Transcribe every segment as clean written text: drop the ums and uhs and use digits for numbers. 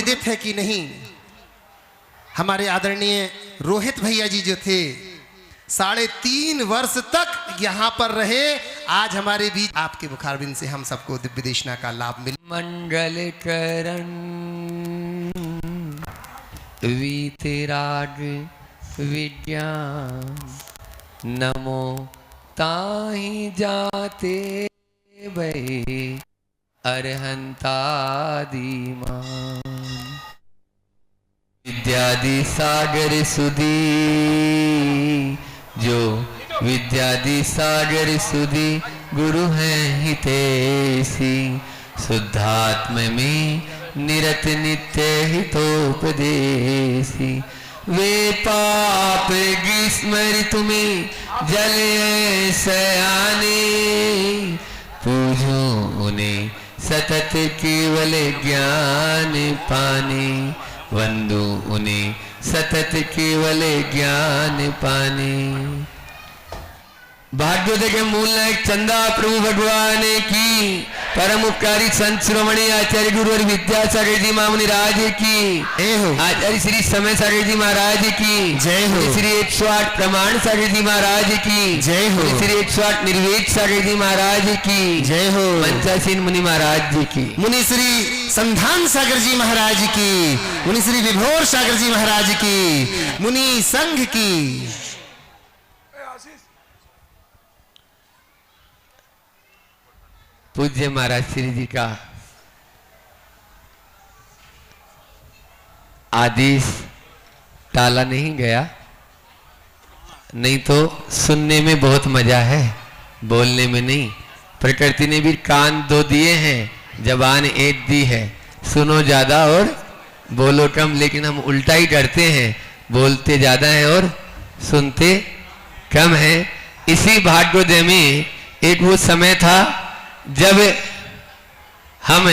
विदित है कि नहीं, हमारे आदरणीय रोहित भैया जी जो थे 3.5 वर्ष तक यहाँ पर रहे। आज हमारे बीच आपके मुखारबिंद से हम सबको दिव्य देशना का लाभ मिल। मंगल करण वीतराग विज्ञान, नमो ताहि जाते भये अरहंतादिमान। विद्यादि सागर सुधी, जो विद्यादि सागर सुधी गुरु हैं हितैषी। शुद्धात्म में निरत नित्य हितोपदेशी। वे पाप ग्रीष्म ऋतु में जल सयाने, पूजो उन्हें सतत केवल ज्ञान पाने। वंदो उन्हें सतत केवल ज्ञान पाने। भाग्योदय के मूल नायक चंदा प्रभु भगवान की, परम उपकारी संत शिरोमणि आचार्य गुरु और विद्यासागर जी मामुनि राज की, आचार्य श्री समय सागर जी महाराज की जय हो। श्री 108 प्रमाण सागर जी महाराज की जय हो। श्री 108 निर्वेद सागर जी महाराज की जय हो। पंचासीन मुनि महाराज जी की, मुनि श्री संधान सागर जी महाराज की, मुनि श्री विभोर सागर जी महाराज की, मुनि संघ की। पूज्य महाराज श्री जी का आदेश टाला नहीं गया, नहीं तो सुनने में बहुत मजा है, बोलने में नहीं। प्रकृति ने भी कान 2 दिए हैं, जबान 1 दी है। सुनो ज्यादा और बोलो कम, लेकिन हम उल्टा ही करते हैं, बोलते ज्यादा है और सुनते कम है। इसी भाग्योदय में एक वो समय था जब हम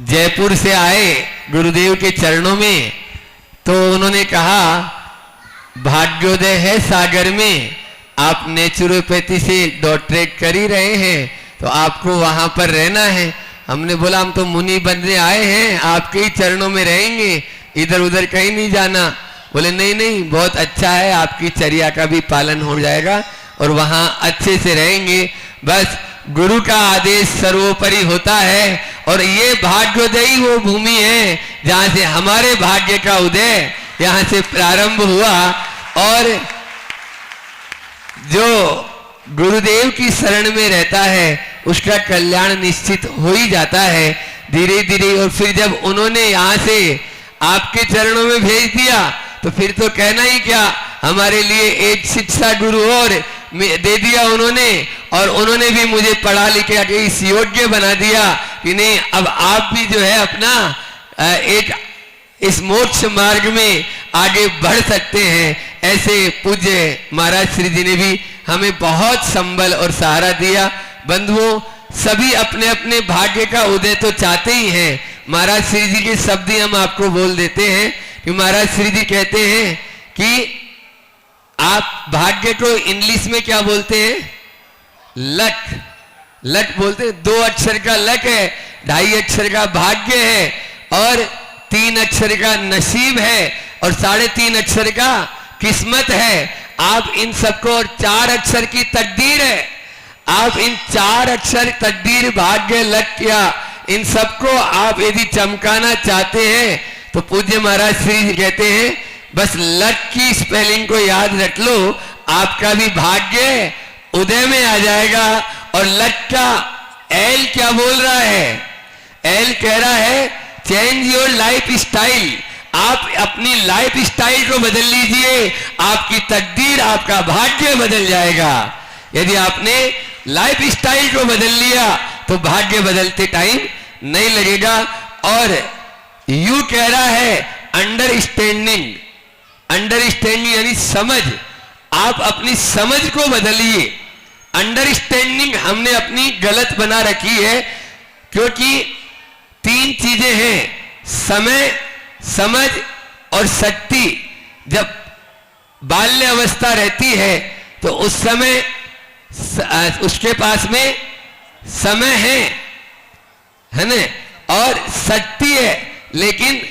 जयपुर से आए गुरुदेव के चरणों में, तो उन्होंने कहा भाग्योदय है सागर में, आप नेचुरोपैथी से डॉक्टरेट कर ही रहे हैं, तो आपको वहां पर रहना है। हमने बोला हम तो मुनि बनने आए हैं, आपके ही चरणों में रहेंगे, इधर उधर कहीं नहीं जाना। बोले नहीं नहीं, बहुत अच्छा है, आपकी चर्या का भी पालन हो जाएगा और वहां अच्छे से रहेंगे। बस गुरु का आदेश सर्वोपरि होता है, और ये भाग्योदयी वो भूमि है जहां से हमारे भाग्य का उदय यहां से प्रारंभ हुआ। और जो गुरुदेव की शरण में रहता है उसका कल्याण निश्चित हो ही जाता है धीरे धीरे। और फिर जब उन्होंने यहां से आपके चरणों में भेज दिया, तो फिर तो कहना ही क्या, हमारे लिए एक शिक्षा गुरु और दे दिया उन्होंने, और उन्होंने भी मुझे पढ़ा लिखा के इस योग्य बना दिया कि नहीं, अब आप भी जो है अपना एक इस मोक्ष मार्ग में आगे बढ़ सकते हैं। ऐसे पूज्य महाराज श्री जी ने भी हमें बहुत संबल और सहारा दिया। बंधुओं, सभी अपने अपने भाग्य का उदय तो चाहते ही हैं। महाराज श्री जी के शब्द ही हम आपको बोल देते हैं कि महाराज श्री जी कहते हैं कि आप भाग्य को इंग्लिश में क्या बोलते हैं? लक। लक बोलते हैं। 2 अक्षर का लक है, 2.5 अक्षर का भाग्य है, और 3 अक्षर का नसीब है, और 3.5 अक्षर का किस्मत है। आप इन सबको, और 4 अक्षर की तकदीर है। आप इन 4 अक्षर तकदीर, भाग्य, लक, क्या इन सबको आप यदि चमकाना चाहते हैं तो पूज्य महाराज श्री जी कहते हैं बस लक की स्पेलिंग को याद रख लो, आपका भी भाग्य उदय में आ जाएगा। और लक का एल क्या बोल रहा है? एल कह रहा है चेंज योर लाइफ स्टाइल। आप अपनी लाइफ स्टाइल को बदल लीजिए, आपकी तकदीर, आपका भाग्य बदल जाएगा। यदि आपने लाइफ स्टाइल को बदल लिया तो भाग्य बदलते टाइम नहीं लगेगा। और यू कह रहा है अंडरस्टैंडिंग। अंडरस्टैंडिंग यानी समझ। आप अपनी समझ को बदलिए। अंडरस्टैंडिंग हमने अपनी गलत बना रखी है, क्योंकि 3 चीजें हैं, समय, समझ और शक्ति। जब बाल्य अवस्था रहती है तो उस समय उसके पास में समय है ना, और शक्ति है लेकिन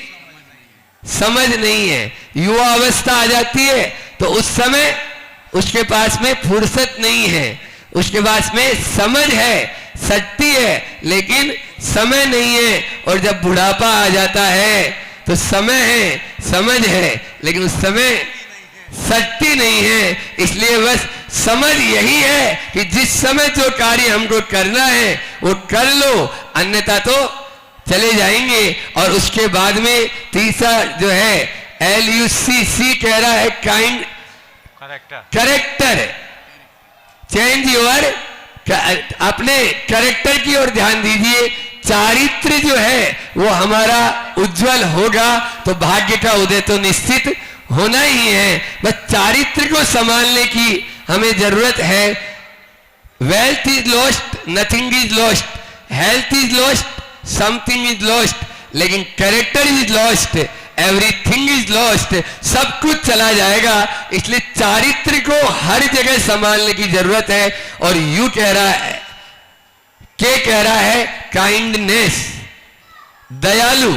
समझ नहीं है। युवा अवस्था आ जाती है तो उस समय उसके पास में फुर्सत नहीं है, उसके पास में समझ है, शक्ति है लेकिन समय नहीं है। और जब बुढ़ापा आ जाता है तो समय है, समझ है लेकिन उस समय शक्ति नहीं है। इसलिए बस समझ यही है कि जिस समय जो कार्य हमको करना है वो कर लो, अन्यथा तो चले जाएंगे। और उसके बाद में तीसरा जो है LUCC कह रहा है काइंड करेक्टर, चेंज योर, अपने करेक्टर की ओर ध्यान दीजिए। चारित्र जो है वो हमारा उज्जवल होगा तो भाग्य का उदय तो निश्चित होना ही है। बस चारित्र को संभालने की हमें जरूरत है। Wealth is lost, nothing is lost, health is lost, something is lost, लेकिन character is lost, everything is lost, सब कुछ चला जाएगा। इसलिए चारित्र को हर जगह संभालने की जरूरत है। और यू कह रहा है, के कह रहा है काइंडनेस, दयालु,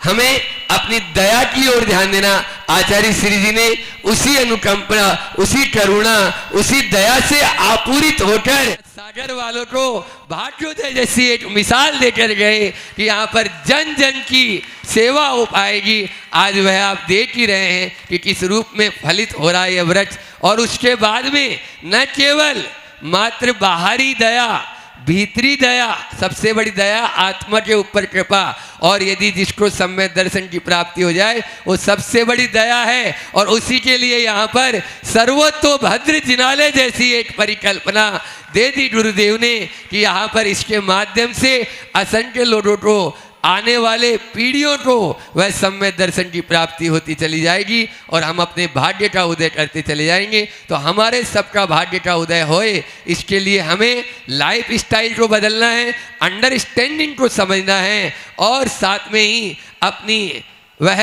हमें अपनी दया की ओर ध्यान देना। आचार्य श्री जी ने उसी अनुकंपा, उसी करुणा, उसी दया से आपूरित होकर सागर वालों को भाग्योदय जैसी एक मिसाल देकर गए कि यहाँ पर जन जन की सेवा हो पाएगी। आज वह आप देख ही रहे हैं कि किस रूप में फलित हो रहा है यह वृक्ष। और उसके बाद में न केवल मात्र बाहरी दया, भीतरी दया, सबसे बड़ी दया आत्मा के ऊपर कृपा। और यदि जिसको सम्यक दर्शन की प्राप्ति हो जाए वो सबसे बड़ी दया है। और उसी के लिए यहाँ पर सर्वतोभद्र जिनालय जैसी एक परिकल्पना दे दी गुरुदेव ने कि यहाँ पर इसके माध्यम से असंख्य लोगों को, आने वाले पीढ़ियों को वह सम्यक दर्शन की प्राप्ति होती चली जाएगी और हम अपने भाग्य का उदय करते चले जाएंगे। तो हमारे सबका भाग्य का उदय होए, इसके लिए हमें लाइफ स्टाइल को बदलना है, अंडरस्टैंडिंग को समझना है और साथ में ही अपनी वह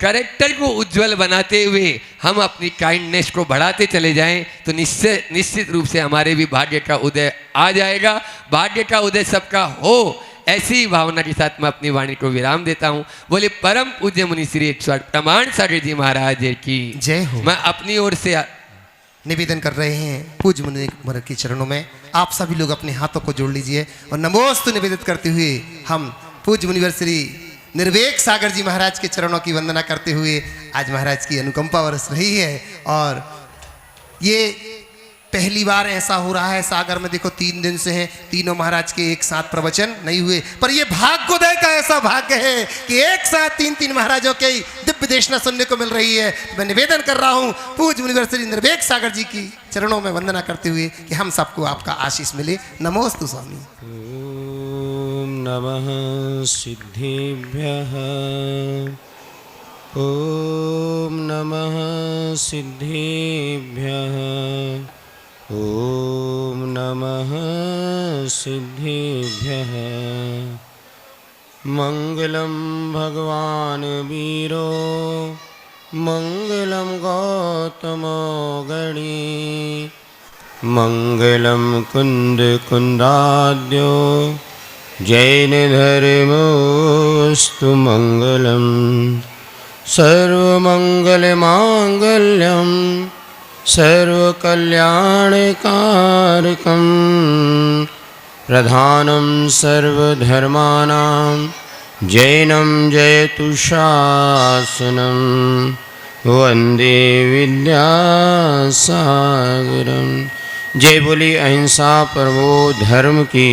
कैरेक्टर को उज्जवल बनाते हुए हम अपनी काइंडनेस को बढ़ाते चले जाएं तो निश्चित रूप से हमारे भी भाग्य का उदय आ जाएगा। भाग्य का उदय सबका हो, ऐसी भावना के साथ मैं अपनी वाणी को विराम देता हूँ। बोले परम पूज्य मुनि श्री प्रमाण सागर जी महाराज की जय हो। मैं अपनी ओर से निवेदन कर रहे हैं पूज्य मुनि महाराज के चरणों में। आप सभी लोग अपने हाथों को जोड़ लीजिए और नमोस्तु निवेदित करते हुए हम पूज्य मुनिवर श्री निर्वेक सागर जी महाराज के चरणों की वंदना करते हुए, आज महाराज की अनुकंपा बरस रही है और ये पहली बार ऐसा हो रहा है सागर में। देखो 3 दिन से हैं, तीनों महाराज के एक साथ प्रवचन नहीं हुए, पर ये भाग्योदय का ऐसा भाग्य है कि एक साथ 3 महाराजों के दिव्य देशना सुनने को मिल रही है। मैं निवेदन कर रहा हूँ पूज्य मुनिवर श्री निर्वेक सागर जी की चरणों में वंदना करते हुए कि हम सबको आपका आशीष मिले। नमोस्तु स्वामी। ओम नमः सिद्धिभ्यः, ओम नमः सिद्धिभ्यः, ओम नमः सिद्धिभ्यः। मंगलम भगवान वीरो, मंगलम गौतमो गणी, मंगलम कुंद कुंदाद्यो, जैन धर्मोस्तु मंगलम। सर्वमंगल मांगल्यम सर्वकल्याणकारकं, प्रधानं सर्वधर्माणां जैनं जयतु शासनं, वंदे विद्यासागरं। जय बोली अहिंसा परमो धर्म की,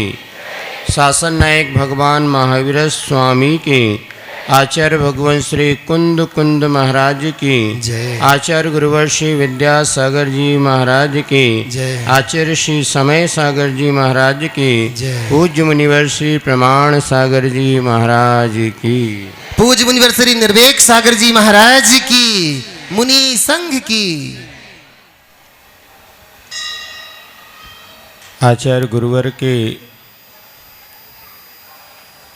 शासन नायक भगवान महावीर स्वामी की, आचार्य भगवान श्री कुंद कुंद महाराज की जय, आचार्य गुरुवर श्री विद्यासागर जी महाराज की जय, आचार्य श्री समय सागर जी महाराज की जय, पूज्य मुनिवर श्री प्रमाण सागर जी महाराज की, पूज्य मुनिवर श्री निर्वेक सागर जी महाराज की, मुनि संघ की। आचार्य गुरुवर के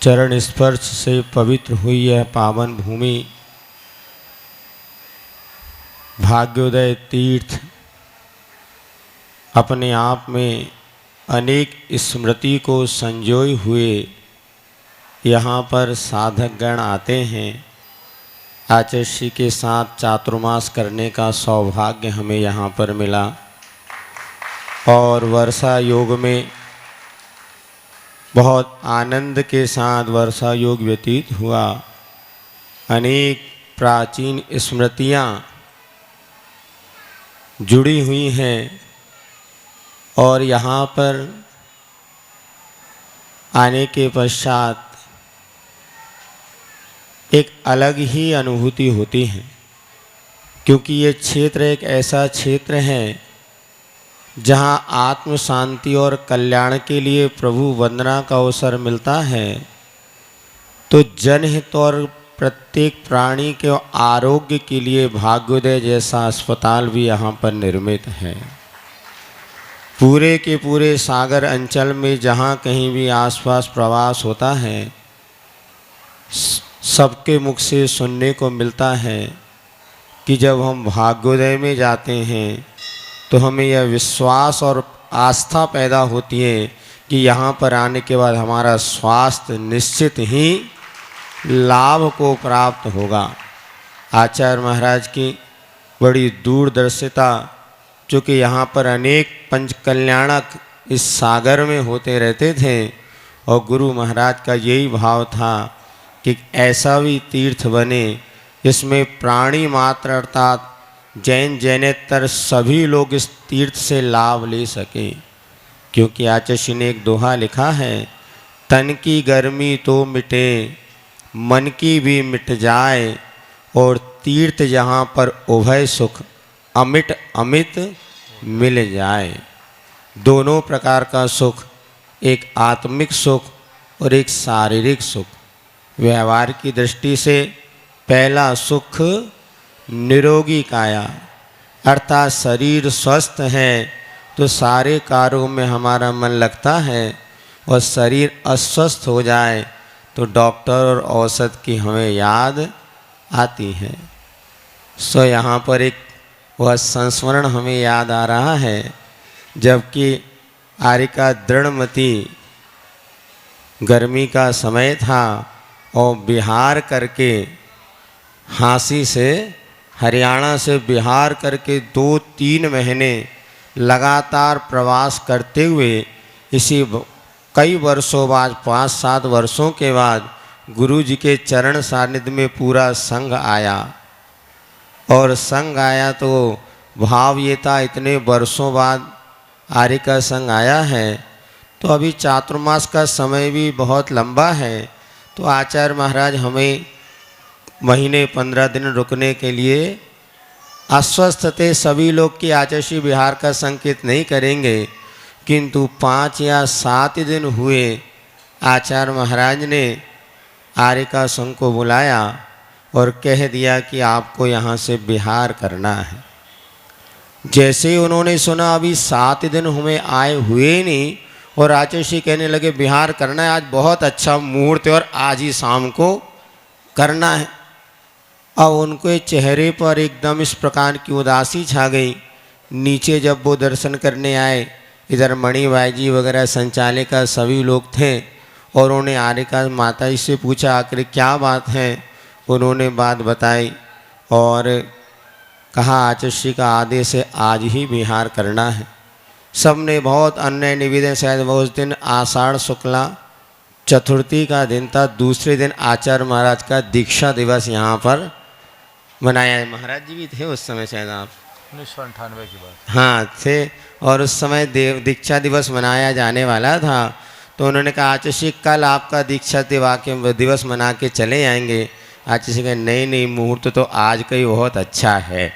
चरण स्पर्श से पवित्र हुई यह पावन भूमि भाग्योदय तीर्थ अपने आप में अनेक स्मृति को संजोए हुए यहाँ पर साधकगण आते हैं। आचार्य के साथ चातुर्मास करने का सौभाग्य हमें यहाँ पर मिला और वर्षा योग में बहुत आनंद के साथ वर्षा योग व्यतीत हुआ। अनेक प्राचीन स्मृतियाँ जुड़ी हुई हैं और यहाँ पर आने के पश्चात एक अलग ही अनुभूति होती है, क्योंकि ये क्षेत्र एक ऐसा क्षेत्र है जहाँ आत्म शांति और कल्याण के लिए प्रभु वंदना का अवसर मिलता है। तो जनहित और प्रत्येक प्राणी के आरोग्य के लिए भाग्योदय जैसा अस्पताल भी यहाँ पर निर्मित है। पूरे के पूरे सागर अंचल में जहाँ कहीं भी आसपास प्रवास होता है, सबके मुख से सुनने को मिलता है कि जब हम भाग्योदय में जाते हैं तो हमें यह विश्वास और आस्था पैदा होती है कि यहाँ पर आने के बाद हमारा स्वास्थ्य निश्चित ही लाभ को प्राप्त होगा। आचार्य महाराज की बड़ी दूरदर्शिता, चूँकि यहाँ पर अनेक पंच कल्याणक इस सागर में होते रहते थे और गुरु महाराज का यही भाव था कि ऐसा भी तीर्थ बने जिसमें प्राणी मात्र अर्थात जैन जैनेतर सभी लोग इस तीर्थ से लाभ ले सकें। क्योंकि आचार्य ने एक दोहा लिखा है, तन की गर्मी तो मिटे मन की भी मिट जाए और तीर्थ जहाँ पर उभय सुख अमिट अमित मिल जाए। दोनों प्रकार का सुख, एक आत्मिक सुख और एक शारीरिक सुख। व्यवहार की दृष्टि से पहला सुख निरोगी काया, अर्थात शरीर स्वस्थ है तो सारे कार्यों में हमारा मन लगता है, और शरीर अस्वस्थ हो जाए तो डॉक्टर और औषध की हमें याद आती है। सो यहाँ पर एक वह संस्मरण हमें याद आ रहा है, जबकि आरिका दृढ़मती गर्मी का समय था और बिहार करके हाँसी से हरियाणा से बिहार करके 2-3 महीने लगातार प्रवास करते हुए इसी कई वर्षों बाद 5-7 वर्षों के बाद गुरु जी के चरण सानिध्य में पूरा संघ आया। और संघ आया तो भाव ये था, इतने वर्षों बाद आर्य का संघ आया है तो अभी चातुर्मास का समय भी बहुत लंबा है, तो आचार्य महाराज हमें महीने 15 दिन रुकने के लिए आश्वस्त थे। सभी लोग कि आचार्य बिहार का संकेत नहीं करेंगे, किंतु 5 या 7 दिन हुए आचार्य महाराज ने आर्य का संघ को बुलाया और कह दिया कि आपको यहाँ से बिहार करना है। जैसे ही उन्होंने सुना अभी 7 दिन हमें आए हुए नहीं और आचार्य कहने लगे बिहार करना है, आज बहुत अच्छा मुहूर्त है और आज ही शाम को करना है। अब उनके चेहरे पर एकदम इस प्रकार की उदासी छा गई। नीचे जब वो दर्शन करने आए, इधर मणिभाई जी वगैरह संचालिका सभी लोग थे और उन्होंने आर्यका माता जी से पूछा आखिर क्या बात है। उन्होंने बात बताई और कहा आचार्य का आदेश है आज ही बिहार करना है। सबने बहुत अन्य निवेदन, शायद वो उस दिन आषाढ़ शुक्ला चतुर्थी का दिन था, दूसरे दिन आचार्य महाराज का दीक्षा दिवस यहाँ पर मनाया है। महाराज जी भी थे उस समय, शायद आप 1998 की बात। हाँ थे, और उस समय दीक्षा दिवस मनाया जाने वाला था। तो उन्होंने कहा आचार्य कल आपका दीक्षा दिवस मना के चले आएंगे। आचार्य कहे नहीं नहीं, मुहूर्त तो आज का ही बहुत अच्छा है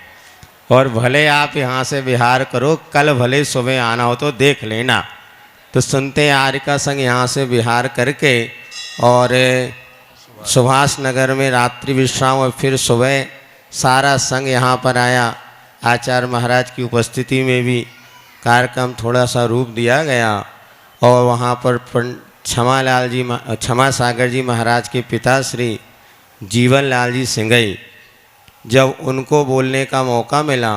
और भले आप यहाँ से बिहार करो, कल भले सुबह आना हो तो देख लेना। तो सुनते आर्य का संघ यहाँ से बिहार करके और सुभाष नगर में रात्रि विश्राम और फिर सुबह सारा संघ यहाँ पर आया। आचार्य महाराज की उपस्थिति में भी कार्यक्रम थोड़ा सा रूप दिया गया और वहाँ पर क्षमा सागर जी महाराज के पिता श्री जीवन लाल जी सिंगई, जब उनको बोलने का मौका मिला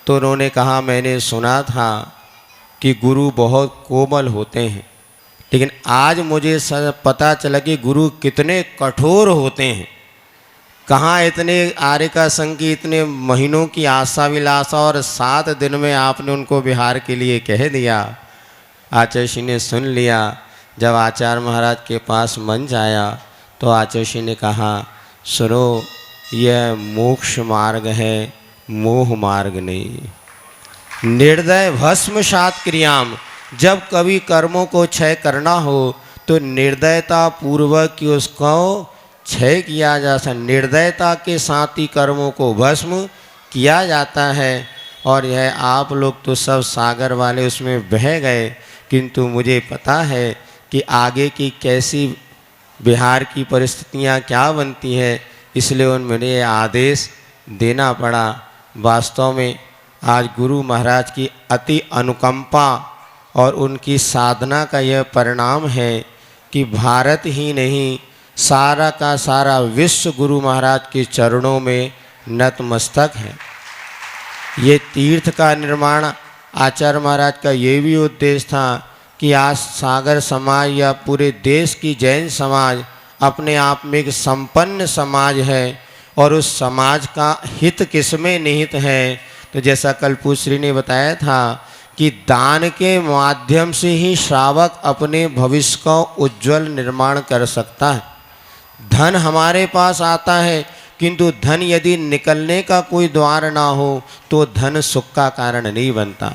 तो उन्होंने कहा मैंने सुना था कि गुरु बहुत कोमल होते हैं, लेकिन आज मुझे पता चला कि गुरु कितने कठोर होते हैं। कहाँ इतने आर्य का संग की इतने महीनों की आशा विलासा और 7 दिन में आपने उनको बिहार के लिए कह दिया। आचार्य श्री ने सुन लिया। जब आचार्य महाराज के पास मंच आया तो आचार्य श्री ने कहा, सुनो, यह मोक्ष मार्ग है, मोह मार्ग नहीं। निर्दय भस्म सात क्रियाम, जब कभी कर्मों को क्षय करना हो तो निर्दयता पूर्वक कि उसको क्षय किया जा सकता, निर्दयता के साथ ही कर्मों को भस्म किया जाता है। और यह आप लोग तो सब सागर वाले उसमें बह गए, किंतु मुझे पता है कि आगे की कैसी बिहार की परिस्थितियाँ क्या बनती है, इसलिए उन्होंने आदेश देना पड़ा। वास्तव में आज गुरु महाराज की अति अनुकंपा और उनकी साधना का यह परिणाम है कि भारत ही नहीं, सारा का सारा विश्व गुरु महाराज के चरणों में नतमस्तक है। ये तीर्थ का निर्माण आचार्य महाराज का ये भी उद्देश्य था कि आज सागर समाज या पूरे देश की जैन समाज अपने आप में एक संपन्न समाज है, और उस समाज का हित किसमें निहित है। तो जैसा कल पूज्यश्री ने बताया था कि दान के माध्यम से ही श्रावक अपने भविष्य का उज्जवल निर्माण कर सकता है। धन हमारे पास आता है, किंतु धन यदि निकलने का कोई द्वार ना हो तो धन सुख का कारण नहीं बनता।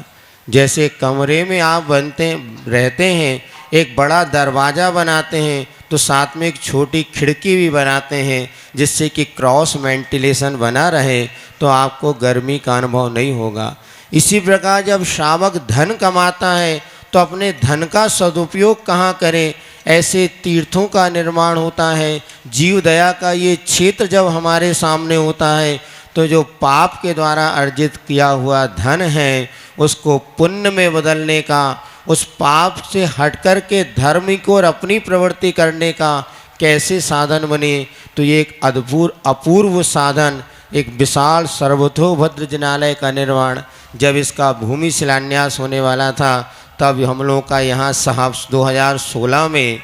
जैसे कमरे में आप रहते हैं, एक बड़ा दरवाज़ा बनाते हैं तो साथ में एक छोटी खिड़की भी बनाते हैं, जिससे कि क्रॉस वेंटिलेशन बना रहे, तो आपको गर्मी का अनुभव नहीं होगा। इसी प्रकार जब श्रावक धन कमाता है तो अपने धन का सदुपयोग कहाँ करें, ऐसे तीर्थों का निर्माण होता है। जीव दया का ये क्षेत्र जब हमारे सामने होता है तो जो पाप के द्वारा अर्जित किया हुआ धन है उसको पुण्य में बदलने का, उस पाप से हटकर के धर्म को और अपनी प्रवृत्ति करने का कैसे साधन बने। तो ये एक अद्भुत अपूर्व साधन, एक विशाल सर्वतोभद्र जिनालय का निर्माण, जब इसका भूमि शिलान्यास होने वाला था तब हम लोगों का यहाँ 2016 में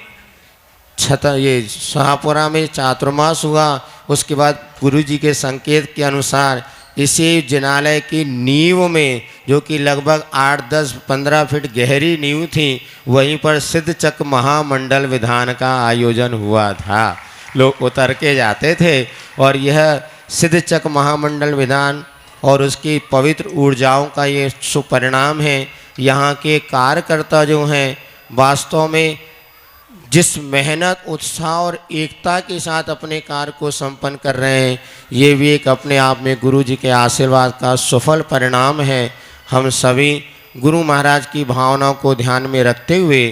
ये शाहपुरा में चातुर्मास हुआ। उसके बाद गुरु जी के संकेत के अनुसार इसी जिनालय की नींव में, जो कि लगभग 8-10-15 फीट गहरी नींव थी, वहीं पर सिद्धचक महामंडल विधान का आयोजन हुआ था। लोग उतर के जाते थे और यह सिद्धचक महामंडल विधान और उसकी पवित्र ऊर्जाओं का ये सुपरिणाम है। यहाँ के कार्यकर्ता जो हैं वास्तव में जिस मेहनत, उत्साह और एकता के साथ अपने कार्य को संपन्न कर रहे हैं, ये भी एक अपने आप में गुरु जी के आशीर्वाद का सफल परिणाम है। हम सभी गुरु महाराज की भावनाओं को ध्यान में रखते हुए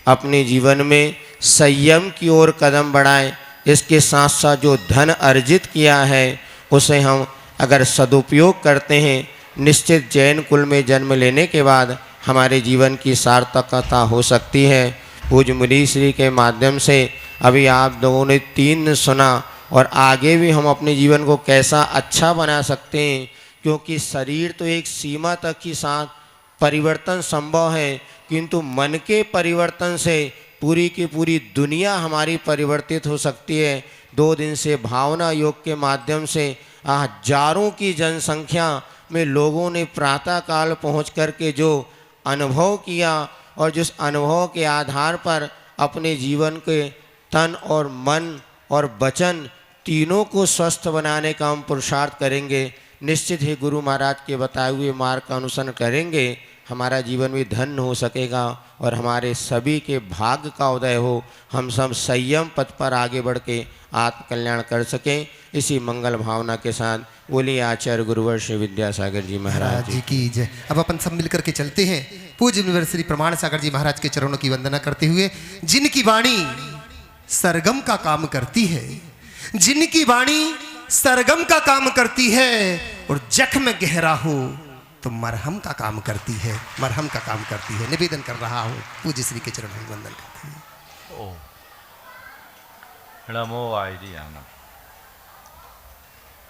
अपने जीवन में संयम की ओर कदम बढ़ाएं। इसके साथ साथ जो धन अर्जित किया है उसे हम अगर सदुपयोग करते हैं, निश्चित जैन कुल में जन्म लेने के बाद हमारे जीवन की सार्थकता हो सकती है। पूज्य मुनि श्री के माध्यम से अभी आप लोगों ने 3 सुना, और आगे भी हम अपने जीवन को कैसा अच्छा बना सकते हैं, क्योंकि शरीर तो एक सीमा तक ही साथ परिवर्तन संभव है, किंतु मन के परिवर्तन से पूरी की पूरी दुनिया हमारी परिवर्तित हो सकती है। 2 दिन से भावना योग के माध्यम से हजारों की जनसंख्या में लोगों ने प्रातः काल पहुँच कर के जो अनुभव किया, और जिस अनुभव के आधार पर अपने जीवन के तन और मन और वचन तीनों को स्वस्थ बनाने का हम पुरुषार्थ करेंगे। निश्चित ही गुरु महाराज के बताए हुए मार्ग का अनुसरण करेंगे, हमारा जीवन भी धन्य हो सकेगा और हमारे सभी के भाग्य का उदय हो, हम सब संयम पथ पर आगे बढ़ के आत्मकल्याण कर सकें। इसी मंगल भावना के साथ बोलिए आचार्य गुरुवर श्री विद्यासागर जी महाराज जी की जय। अब अपन सब मिलकर के चलते हैं पूज्य यूनिवर्सिटी प्रमाण सागर जी महाराज के चरणों की वंदना करते हुए, जिनकी वाणी सरगम का काम करती है, जिनकी वाणी सरगम का काम करती है और जख्म गहरा हो तो मरहम का काम करती है, मरहम का काम करती है। निवेदन कर रहा हूँ पूज्य श्री के चरणों में वंदन करते हैं। नमो आइडियाना।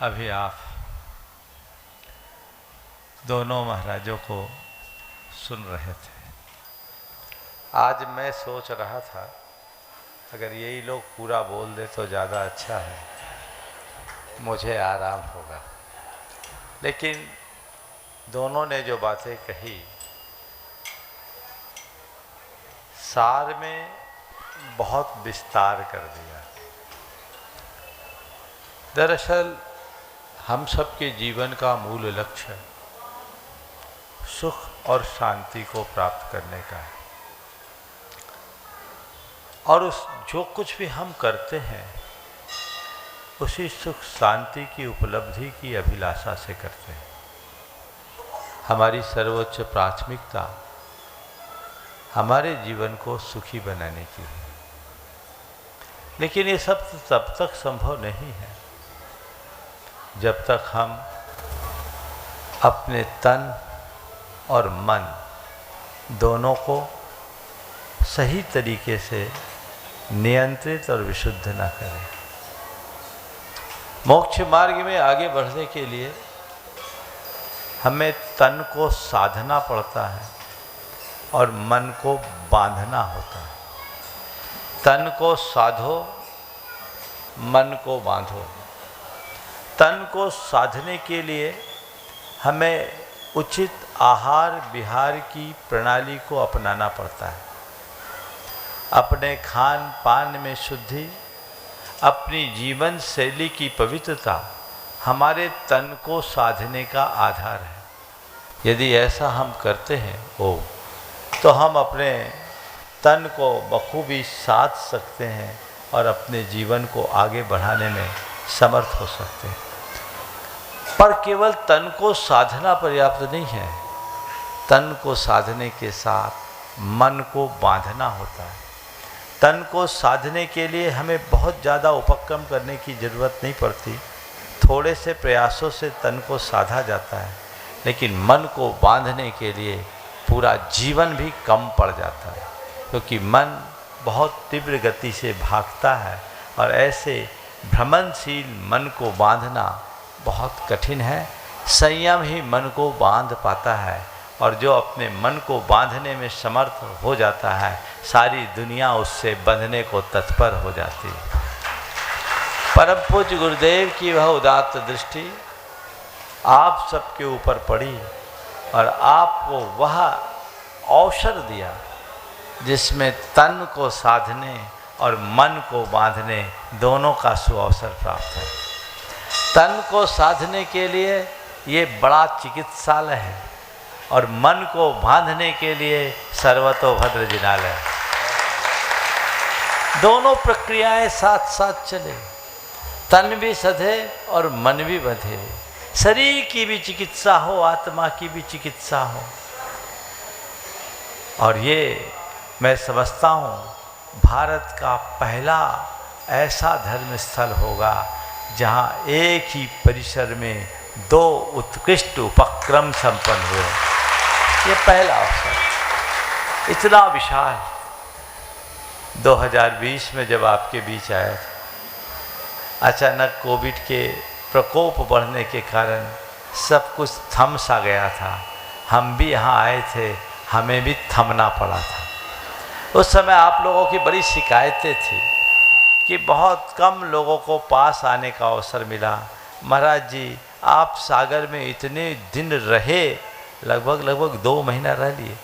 अभी आप दोनों महाराजों को सुन रहे थे। आज मैं सोच रहा था अगर यही लोग पूरा बोल दे तो ज़्यादा अच्छा है, मुझे आराम होगा। लेकिन दोनों ने जो बातें कही सार में बहुत विस्तार कर दिया। दरअसल हम सबके जीवन का मूल लक्ष्य सुख और शांति को प्राप्त करने का है, और उस जो कुछ भी हम करते हैं उसी सुख शांति की उपलब्धि की अभिलाषा से करते हैं। हमारी सर्वोच्च प्राथमिकता हमारे जीवन को सुखी बनाने की है। लेकिन ये सब तब तक संभव नहीं है जब तक हम अपने तन और मन दोनों को सही तरीके से नियंत्रित और विशुद्ध न करें। मोक्ष मार्ग में आगे बढ़ने के लिए हमें तन को साधना पड़ता है और मन को बांधना होता है। तन को साधो, मन को बांधो। तन को साधने के लिए हमें उचित आहार विहार की प्रणाली को अपनाना पड़ता है। अपने खान पान में शुद्धि, अपनी जीवन शैली की पवित्रता हमारे तन को साधने का आधार है। यदि ऐसा हम करते हैं तो हम अपने तन को बखूबी साध सकते हैं और अपने जीवन को आगे बढ़ाने में समर्थ हो सकते हैं। पर केवल तन को साधना पर्याप्त नहीं है, तन को साधने के साथ मन को बांधना होता है। तन को साधने के लिए हमें बहुत ज़्यादा उपक्रम करने की ज़रूरत नहीं पड़ती, थोड़े से प्रयासों से तन को साधा जाता है। लेकिन मन को बांधने के लिए पूरा जीवन भी कम पड़ जाता है, क्योंकि मन बहुत तीव्र गति से भागता है और ऐसे भ्रमणशील मन को बांधना बहुत कठिन है। संयम ही मन को बांध पाता है, और जो अपने मन को बांधने में समर्थ हो जाता है सारी दुनिया उससे बंधने को तत्पर हो जाती है। परम पूज्य गुरुदेव की वह उदात्त दृष्टि आप सबके ऊपर पड़ी और आपको वह अवसर दिया जिसमें तन को साधने और मन को बांधने दोनों का सुअवसर प्राप्त है। तन को साधने के लिए ये बड़ा चिकित्सालय है और मन को बांधने के लिए सर्वतोभद्र जिनालय। दोनों प्रक्रियाएं साथ साथ चले, तन भी सधे और मन भी बंधे। शरीर की भी चिकित्सा हो, आत्मा की भी चिकित्सा हो। और ये मैं समझता हूँ भारत का पहला ऐसा धर्म स्थल होगा जहाँ एक ही परिसर में दो उत्कृष्ट उपक्रम संपन्न हुए। ये पहला अवसर इतना विशाल 2020 में जब आपके बीच आया था, अचानक कोविड के प्रकोप बढ़ने के कारण सब कुछ थम सा गया था। हम भी यहाँ आए थे, हमें भी थमना पड़ा था। उस समय आप लोगों की बड़ी शिकायतें थी कि बहुत कम लोगों को पास आने का अवसर मिला। महाराज जी आप सागर में इतने दिन रहे, लगभग 2 महीना रह लिए।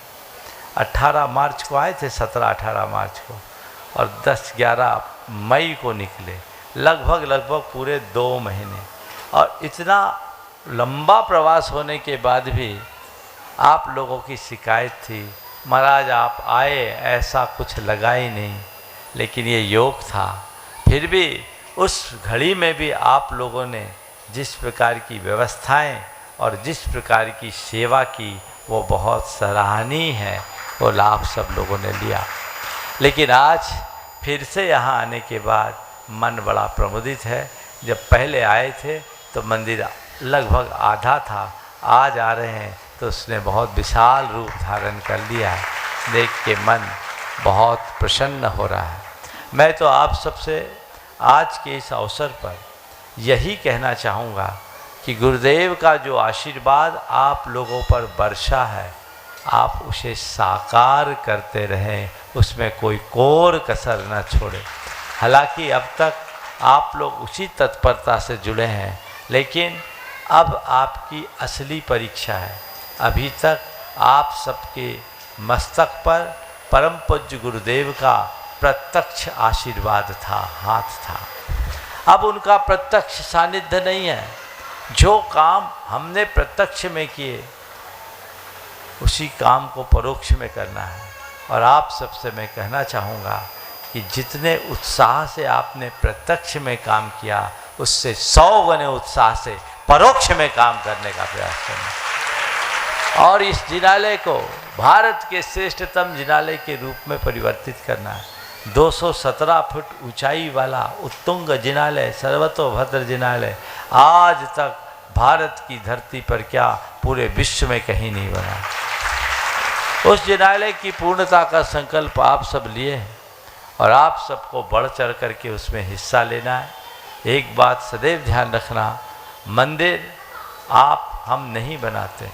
18 मार्च को आए थे, 17-18 मार्च को, और 10-11 मई को निकले। लगभग पूरे 2 महीने। और इतना लंबा प्रवास होने के बाद भी आप लोगों की शिकायत थी, महाराज आप आए ऐसा कुछ लगा ही नहीं। लेकिन ये योग था। फिर भी उस घड़ी में भी आप लोगों ने जिस प्रकार की व्यवस्थाएं और जिस प्रकार की सेवा की वो बहुत सराहनीय है। वो लाभ सब लोगों ने लिया। लेकिन आज फिर से यहाँ आने के बाद मन बड़ा प्रमुदित है। जब पहले आए थे तो मंदिर लगभग आधा था, आज आ रहे हैं तो उसने बहुत विशाल रूप धारण कर लिया है। देख के मन बहुत प्रसन्न हो रहा है। मैं तो आप सबसे आज के इस अवसर पर यही कहना चाहूँगा कि गुरुदेव का जो आशीर्वाद आप लोगों पर वर्षा है, आप उसे साकार करते रहें, उसमें कोई कोर कसर न छोड़े। हालांकि अब तक आप लोग उसी तत्परता से जुड़े हैं, लेकिन अब आपकी असली परीक्षा है। अभी तक आप सबके मस्तक पर परम पूज्य गुरुदेव का प्रत्यक्ष आशीर्वाद था, हाथ था। अब उनका प्रत्यक्ष सानिध्य नहीं है। जो काम हमने प्रत्यक्ष में किए उसी काम को परोक्ष में करना है। और आप सबसे मैं कहना चाहूँगा कि जितने उत्साह से आपने प्रत्यक्ष में काम किया, उससे 100 गुने उत्साह से परोक्ष में काम करने का प्रयास करना और इस जिनालय को भारत के श्रेष्ठतम जिनालय के रूप में परिवर्तित करना है। 217 फुट ऊंचाई वाला उत्तुंग जिनालय, सर्वतोभद्र जिनालय आज तक भारत की धरती पर क्या पूरे विश्व में कहीं नहीं बना। उस जिनालय की पूर्णता का संकल्प आप सब लिए हैं और आप सबको बढ़ चढ़ करके उसमें हिस्सा लेना है। एक बात सदैव ध्यान रखना, मंदिर आप हम नहीं बनाते।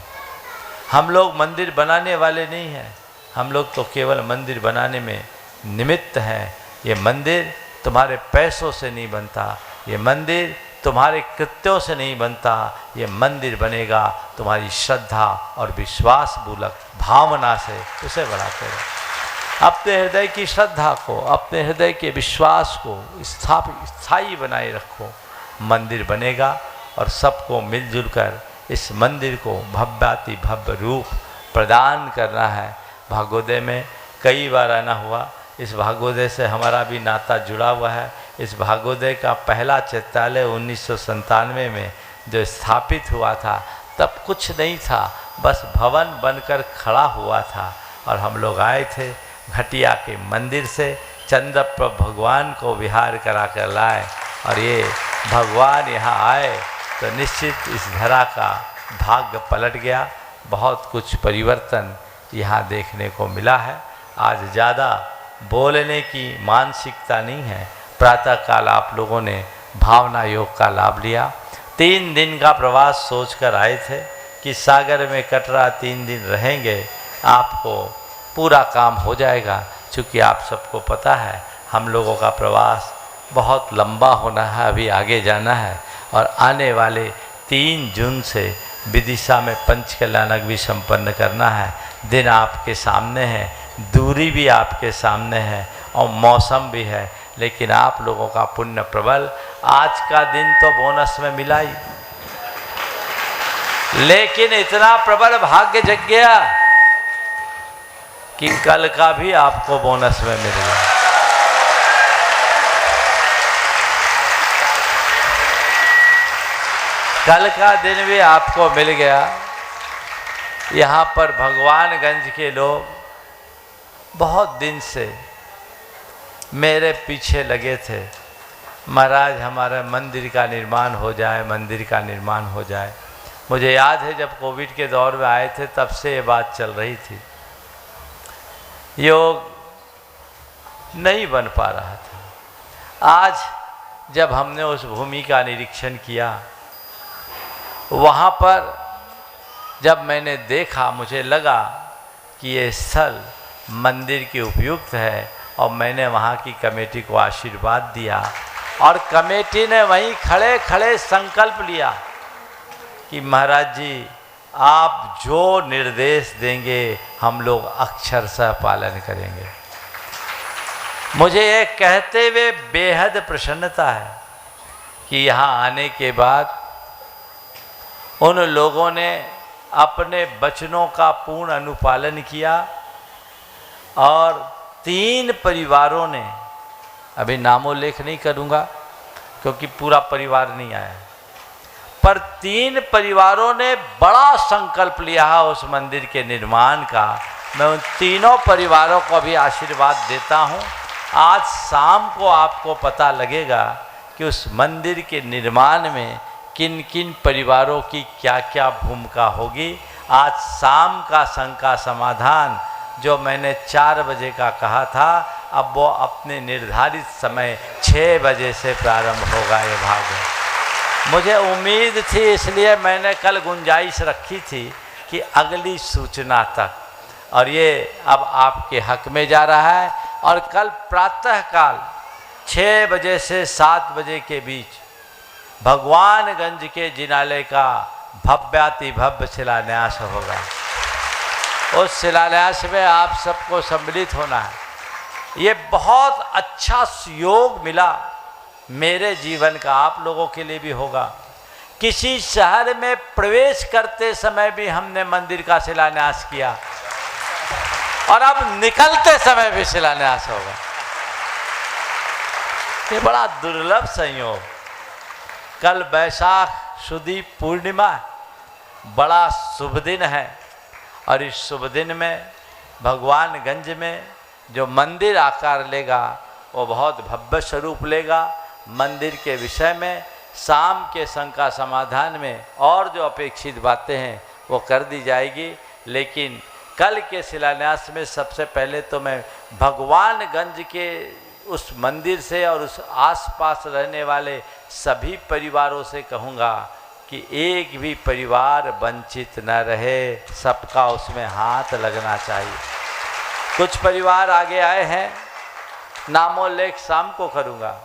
हम लोग मंदिर बनाने वाले नहीं हैं, हम लोग तो केवल मंदिर बनाने में निमित्त हैं। ये मंदिर तुम्हारे पैसों से नहीं बनता, ये मंदिर तुम्हारे कृत्यों से नहीं बनता, ये मंदिर बनेगा तुम्हारी श्रद्धा और विश्वास मूलक भावना से उसे बढ़ाते रहो। अपने हृदय की श्रद्धा को, अपने हृदय के विश्वास को स्थायी बनाए रखो। मंदिर बनेगा और सबको मिलजुल कर इस मंदिर को भव्याति भव्य रूप प्रदान करना है। भागोदय में कई बार आना हुआ, इस भागोदय से हमारा भी नाता जुड़ा हुआ है। इस भागोदय का पहला चित्रालय 1997 में जो स्थापित हुआ था, तब कुछ नहीं था, बस भवन बनकर खड़ा हुआ था और हम लोग आए थे घटिया के मंदिर से, चंद्रप्रभ भगवान को विहार करा कर लाए और ये भगवान यहाँ आए तो निश्चित इस धरा का भाग्य पलट गया। बहुत कुछ परिवर्तन यहाँ देखने को मिला है। आज ज़्यादा बोलने की मानसिकता नहीं है। प्रातःकाल आप लोगों ने भावना योग का लाभ लिया। 3 दिन का प्रवास सोचकर आए थे कि सागर में कटरा 3 दिन रहेंगे, आपको पूरा काम हो जाएगा। चूँकि आप सबको पता है हम लोगों का प्रवास बहुत लंबा होना है, अभी आगे जाना है और आने वाले 3 जून से विदिशा में पंचकल्याणक भी संपन्न करना है। दिन आपके सामने है, दूरी भी आपके सामने है और मौसम भी है, लेकिन आप लोगों का पुण्य प्रबल आज का दिन तो बोनस में मिला ही, लेकिन इतना प्रबल भाग्य जग गया कि कल का भी आपको बोनस में मिल गया। कल का दिन भी आपको मिल गया। यहाँ पर भगवानगंज के लोग बहुत दिन से मेरे पीछे लगे थे, महाराज हमारा मंदिर का निर्माण हो जाए, मंदिर का निर्माण हो जाए। मुझे याद है जब कोविड के दौर में आए थे तब से ये बात चल रही थी, योग नहीं बन पा रहा था। आज जब हमने उस भूमि का निरीक्षण किया, वहाँ पर जब मैंने देखा, मुझे लगा कि ये स्थल मंदिर के उपयुक्त है और मैंने वहाँ की कमेटी को आशीर्वाद दिया और कमेटी ने वहीं खड़े खड़े संकल्प लिया कि महाराज जी आप जो निर्देश देंगे हम लोग अक्षरशः पालन करेंगे। मुझे ये कहते हुए बेहद प्रसन्नता है कि यहाँ आने के बाद उन लोगों ने अपने वचनों का पूर्ण अनुपालन किया और 3 परिवारों ने, अभी नामोल्लेख नहीं करूँगा क्योंकि पूरा परिवार नहीं आया, पर 3 परिवारों ने बड़ा संकल्प लिया है उस मंदिर के निर्माण का। मैं उन तीनों परिवारों को भी आशीर्वाद देता हूँ। आज शाम को आपको पता लगेगा कि उस मंदिर के निर्माण में किन किन परिवारों की क्या क्या भूमिका होगी। आज शाम का शंका समाधान जो मैंने 4 बजे का कहा था, अब वो अपने निर्धारित समय 6 बजे से प्रारंभ होगा। ये भाग मुझे उम्मीद थी, इसलिए मैंने कल गुंजाइश रखी थी कि अगली सूचना तक और ये अब आपके हक में जा रहा है। और कल प्रातःकाल 6 बजे से 7 बजे के बीच भगवानगंज के जिनालय का भव्याति भव्य शिलान्यास होगा। उस शिलान्यास में आप सबको सम्मिलित होना है। ये बहुत अच्छा योग मिला मेरे जीवन का, आप लोगों के लिए भी होगा। किसी शहर में प्रवेश करते समय भी हमने मंदिर का शिलान्यास किया और अब निकलते समय भी शिलान्यास होगा। ये बड़ा दुर्लभ संयोग। कल वैशाख शुदी पूर्णिमा है, बड़ा शुभ दिन है। और इस शुभ दिन में भगवानगंज में जो मंदिर आकार लेगा वो बहुत भव्य स्वरूप लेगा। मंदिर के विषय में शाम के शंका समाधान में और जो अपेक्षित बातें हैं वो कर दी जाएगी। लेकिन कल के शिलान्यास में सबसे पहले तो मैं भगवानगंज के उस मंदिर से और उस आसपास रहने वाले सभी परिवारों से कहूँगा कि एक भी परिवार वंचित न रहे, सबका उसमें हाथ लगना चाहिए। कुछ परिवार आगे आए हैं, नामोल्लेख शाम को करूँगा,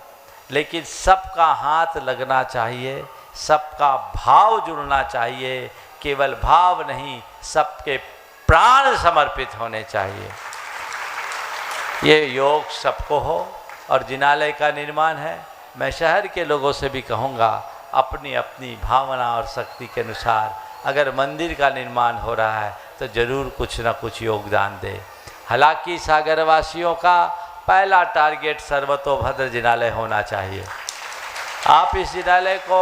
लेकिन सबका हाथ लगना चाहिए, सबका भाव जुड़ना चाहिए। केवल भाव नहीं, सबके प्राण समर्पित होने चाहिए। ये योग सबको हो। और जिनालय का निर्माण है, मैं शहर के लोगों से भी कहूँगा अपनी अपनी भावना और शक्ति के अनुसार अगर मंदिर का निर्माण हो रहा है तो ज़रूर कुछ न कुछ योगदान दे। हालांकि सागरवासियों का पहला टारगेट सर्वतोभद्र जिनालय होना चाहिए। आप इस जिनालय को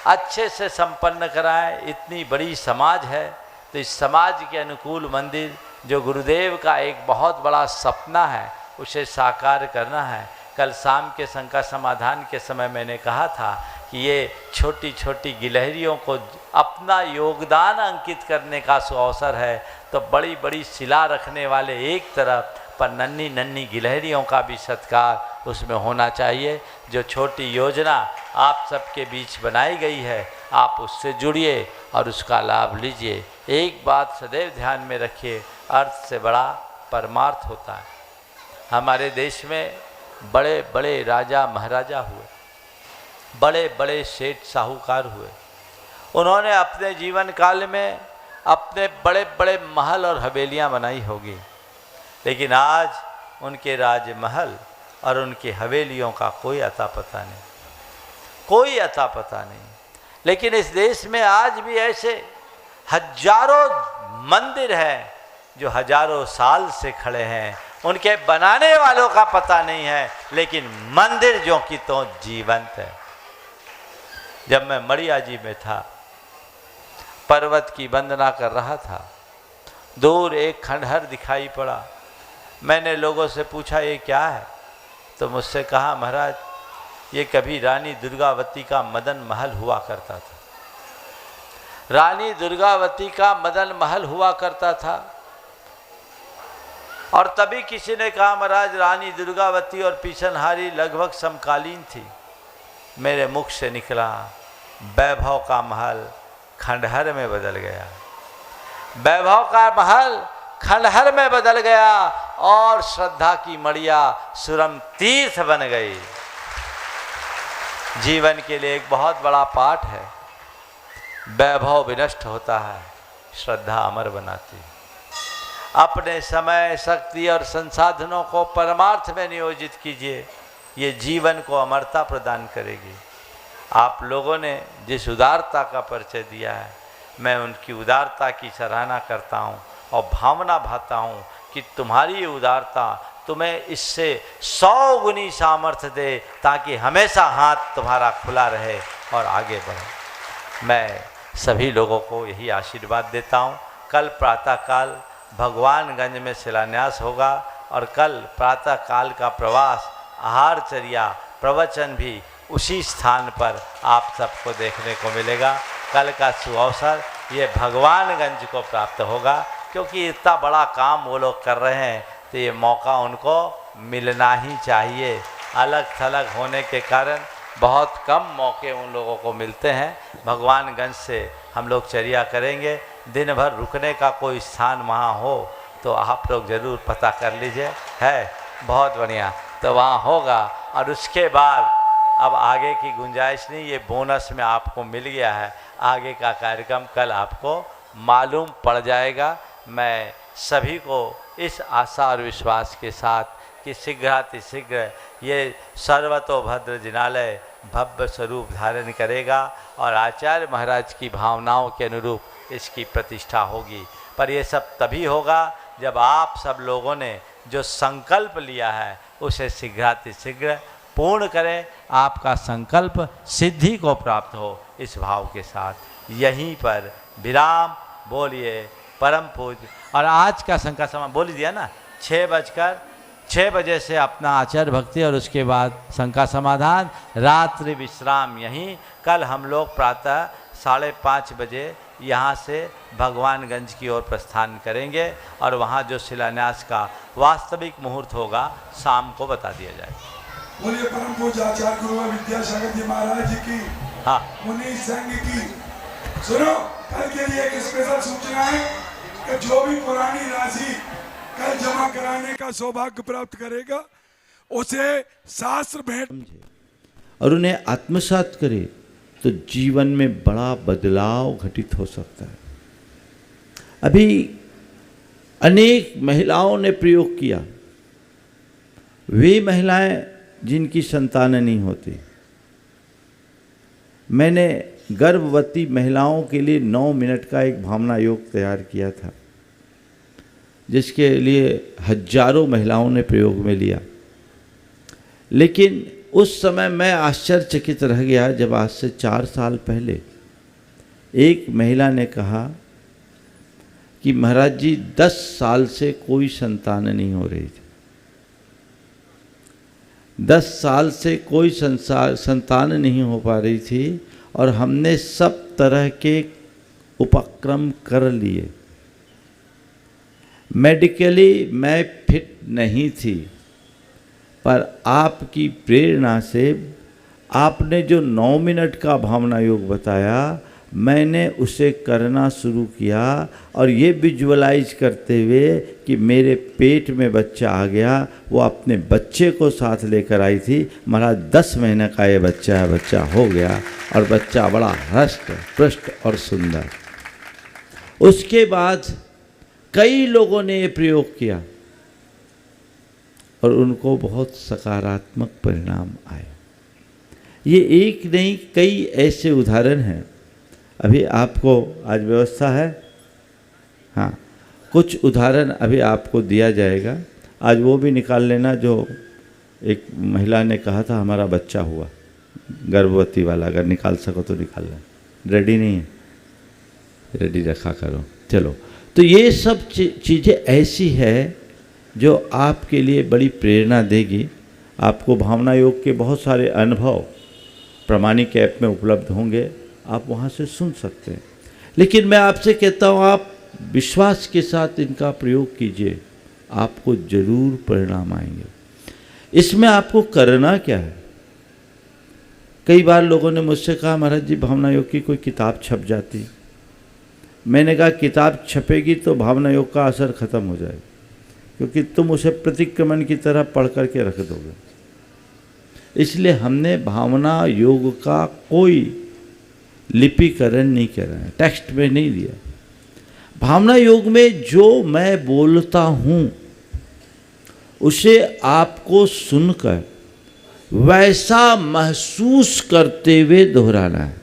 अच्छे से संपन्न कराएं। इतनी बड़ी समाज है तो इस समाज के अनुकूल मंदिर जो गुरुदेव का एक बहुत बड़ा सपना है उसे साकार करना है। कल शाम के शंका समाधान के समय मैंने कहा था कि ये छोटी छोटी गिलहरियों को अपना योगदान अंकित करने का अवसर है, तो बड़ी बड़ी शिला रखने वाले एक तरफ पर नन्ही नन्ही गिलहरियों का भी सत्कार उसमें होना चाहिए। जो छोटी योजना आप सबके बीच बनाई गई है आप उससे जुड़िए और उसका लाभ लीजिए। एक बात सदैव ध्यान में रखिए, अर्थ से बड़ा परमार्थ होता है। हमारे देश में बड़े बड़े राजा महाराजा हुए, बड़े बड़े सेठ साहूकार हुए। उन्होंने अपने जीवन काल में अपने बड़े बड़े महल और हवेलियां बनाई होगी, लेकिन आज उनके राजमहल और उनकी हवेलियों का कोई अता पता नहीं, कोई अता पता नहीं। लेकिन इस देश में आज भी ऐसे हजारों मंदिर हैं जो हजारों साल से खड़े हैं, उनके बनाने वालों का पता नहीं है, लेकिन मंदिर जो कि तो जीवंत है। जब मैं मड़िया जी में था, पर्वत की वंदना कर रहा था, दूर एक खंडहर दिखाई पड़ा। मैंने लोगों से पूछा ये क्या है, तो मुझसे कहा महाराज ये कभी रानी दुर्गावती का मदन महल हुआ करता था। रानी दुर्गावती का मदन महल हुआ करता था। और तभी किसी ने कहा महाराज रानी दुर्गावती और पिछनहारी लगभग समकालीन थी। मेरे मुख से निकला वैभव का महल खंडहर में बदल गया, वैभव का महल खंडहर में बदल गया और श्रद्धा की मड़िया सुरम तीर्थ बन गई। जीवन के लिए एक बहुत बड़ा पाठ है, वैभव विनष्ट होता है, श्रद्धा अमर बनाती है। अपने समय शक्ति और संसाधनों को परमार्थ में नियोजित कीजिए, ये जीवन को अमरता प्रदान करेगी। आप लोगों ने जिस उदारता का परिचय दिया है, मैं उनकी उदारता की सराहना करता हूँ और भावना भाता हूँ कि तुम्हारी उदारता तुम्हें इससे 100 गुनी सामर्थ्य दे, ताकि हमेशा हाथ तुम्हारा खुला रहे और आगे बढ़े। मैं सभी लोगों को यही आशीर्वाद देता हूँ। कल प्रातःकाल भगवानगंज में शिलान्यास होगा और कल प्रातःकाल का प्रवास, आहारचर्या, प्रवचन भी उसी स्थान पर आप सबको देखने को मिलेगा। कल का सुअवसर ये भगवानगंज को प्राप्त होगा, क्योंकि इतना बड़ा काम वो लोग कर रहे हैं तो ये मौका उनको मिलना ही चाहिए। अलग थलग होने के कारण बहुत कम मौके उन लोगों को मिलते हैं। भगवानगंज से हम लोग चर्या करेंगे, दिन भर रुकने का कोई स्थान वहाँ हो तो आप लोग ज़रूर पता कर लीजिए। है बहुत बढ़िया, तो वहाँ होगा। और उसके बाद अब आगे की गुंजाइश नहीं, ये बोनस में आपको मिल गया है। आगे का कार्यक्रम कल आपको मालूम पड़ जाएगा। मैं सभी को इस आशा और विश्वास के साथ कि शीघ्रातिशीघ्र ये सर्वतोभद्र जिनालय भव्य स्वरूप धारण करेगा और आचार्य महाराज की भावनाओं के अनुरूप इसकी प्रतिष्ठा होगी। पर ये सब तभी होगा जब आप सब लोगों ने जो संकल्प लिया है उसे शीघ्रातिशीघ्र पूर्ण करें। आपका संकल्प सिद्धि को प्राप्त हो, इस भाव के साथ यहीं पर विराम। बोलिए परम पूज्य। और आज का संकल्प समय बोल दिया ना, 6 बजे से अपना आचार्य भक्ति और उसके बाद शंका समाधान, रात्रि विश्राम यहीं। कल हम लोग प्रातः 5:30 बजे यहाँ से भगवानगंज की ओर प्रस्थान करेंगे और वहाँ जो शिलान्यास का वास्तविक मुहूर्त होगा शाम को बता दिया जाएगा। बोलिए परम पूज्य आचार्य गुरु विद्यासागर जी महाराज जी की, हाँ मुनि संघ की। सुनो, कल के लिए एक स्पेशल सूचना है कि जो भी पुरानी राशि कल जमा कराने का सौभाग्य प्राप्त करेगा उसे शास्त्र भेंट और उन्हें आत्मसात करे तो जीवन में बड़ा बदलाव घटित हो सकता है। अभी अनेक महिलाओं ने प्रयोग किया, वे महिलाएं जिनकी संतान नहीं होती। मैंने गर्भवती महिलाओं के लिए 9 मिनट का एक भावना योग तैयार किया था, जिसके लिए हजारों महिलाओं ने प्रयोग में लिया। लेकिन उस समय मैं आश्चर्यचकित रह गया जब आज से 4 साल पहले एक महिला ने कहा कि महाराज जी 10 साल से कोई संतान नहीं हो रही थी। 10 साल से कोई संतान नहीं हो पा रही थी और हमने सब तरह के उपक्रम कर लिए। मेडिकली मैं फिट नहीं थी, पर आपकी प्रेरणा से आपने जो 9 मिनट का भावना योग बताया, मैंने उसे करना शुरू किया और ये विजुअलाइज करते हुए कि मेरे पेट में बच्चा आ गया। वो अपने बच्चे को साथ लेकर आई थी। महाराज 10 महीने का ये बच्चा है, बच्चा हो गया और बच्चा बड़ा हृष्ट पुष्ट और सुंदर। उसके बाद कई लोगों ने ये प्रयोग किया और उनको बहुत सकारात्मक परिणाम आए। ये एक नहीं, कई ऐसे उदाहरण हैं। अभी आपको आज व्यवस्था है, हाँ, कुछ उदाहरण अभी आपको दिया जाएगा। आज वो भी निकाल लेना जो एक महिला ने कहा था हमारा बच्चा हुआ, गर्भवती वाला। अगर निकाल सको तो निकाल लें। रेडी नहीं है, रेडी रखा करो। चलो, तो ये सब चीज़ें ऐसी है जो आपके लिए बड़ी प्रेरणा देगी। आपको भावना योग के बहुत सारे अनुभव प्रामाणिक ऐप में उपलब्ध होंगे, आप वहाँ से सुन सकते हैं। लेकिन मैं आपसे कहता हूँ, आप विश्वास के साथ इनका प्रयोग कीजिए, आपको जरूर परिणाम आएंगे। इसमें आपको करना क्या है? कई बार लोगों ने मुझसे कहा महाराज जी भावना योग की कोई किताब छप जाती। मैंने कहा किताब छपेगी तो भावना योग का असर खत्म हो जाएगा, क्योंकि तुम उसे प्रतिक्रमण की तरह पढ़ करके रख दोगे। इसलिए हमने भावना योग का कोई लिपिकरण नहीं करा है, टेक्स्ट में नहीं दिया। भावना योग में जो मैं बोलता हूँ उसे आपको सुनकर वैसा महसूस करते हुए दोहराना है।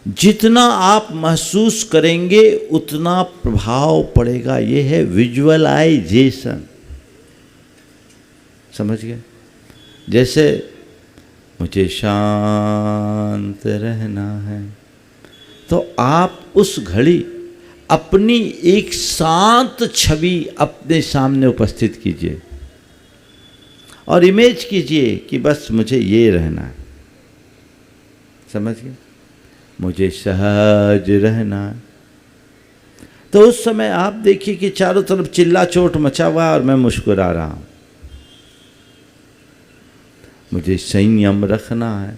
जितना आप महसूस करेंगे उतना प्रभाव पड़ेगा। ये है विजुअलाइजेशन। समझ गए? जैसे मुझे शांत रहना है, तो आप उस घड़ी अपनी एक शांत छवि अपने सामने उपस्थित कीजिए और इमेज कीजिए कि बस मुझे ये रहना है। समझ गए? मुझे सहज रहना है। तो उस समय आप देखिए कि चारों तरफ चिल्ला चोट मचा हुआ है और मैं मुस्कुरा रहा हूं। मुझे संयम रखना है।